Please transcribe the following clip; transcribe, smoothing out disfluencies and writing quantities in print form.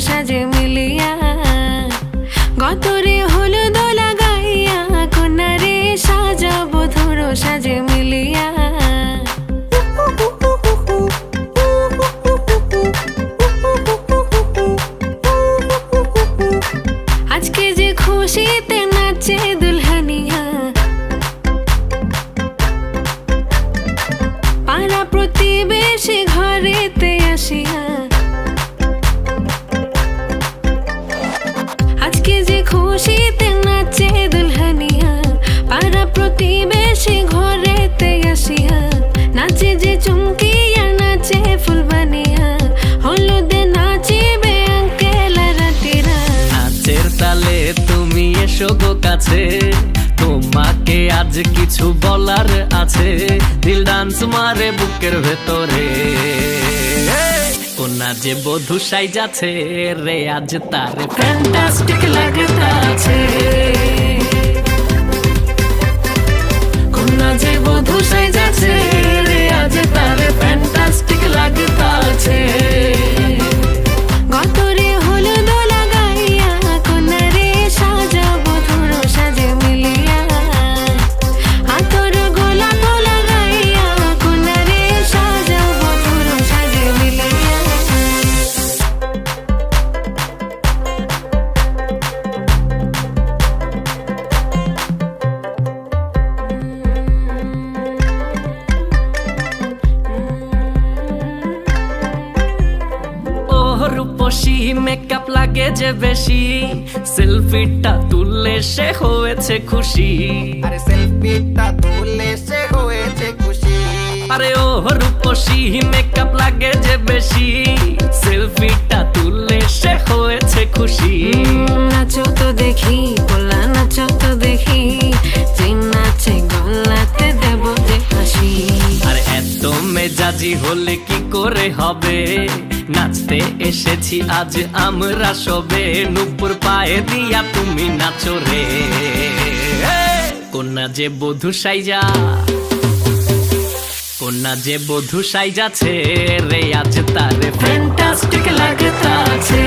সাজে মিলিয়া গতরে হলুদ লাগাইয়া কন্যারে সাজাবো ধর সাজে মিলিয়া আজকে যে খুশিতে নাচে দুলহানিয়া পাড়া প্রতিবেশী ঘরেতে আসিয়া আজকে যে খুশিতে নাচে দুলহানিয়া পাড়া প্রতিবেশী ঘরেতে আসিয়া নাচে যে চুমকিয়া নাচে ফুলবানিয়া হলুদে নাচিবে আঙ্কেল রাতিরা নাচের তালে তুমি এসো গো কাছে তোমাকে আজ কিছু বলার আছে দিল ডান্স মারে বুকের ভেতরে কোনা যে বধূ সাইজাছে রে আজ তার ফ্যান্টাস্টিক লাগতাছে কোনা যে বধূ সাইজাছে রে আজ তার ফ্যান্টাস্টিক লাগতাছে গতরে হলুদ লাগাইয়া কন্যারে সাজাবো ধর সাজে মিলিয়া হাতর গোলাপ লাগাইয়া কন্যারে সাজাবো ধর সাজে মিলিয়া রূপসী মেকআপ লাগে যে বেশি সেলফিটা তুললে সে হয়েছে খুশি আরে সেলফিটা তুললে সে হয়েছে খুশি আরে ও রূপসী মেকআপ লাগে যে বেশি সেলফিটা তুললে সে হয়েছে খুশি নাচো তো দেখি বলা নাচো তো দেখি যে নাচে গলাতে দেব যে হাসি আর এত মেজাজি হলে কি করে হবে নাচতে এসেছি আজ আমরা সবে নুপুর পায়ে দিয়া তুমি নাচো রে কোনা যে বধূ সাইজা কোনা যে বধূ সাইজাছে রে আজ তার ফ্যান্টাস্টিক লাগতাছে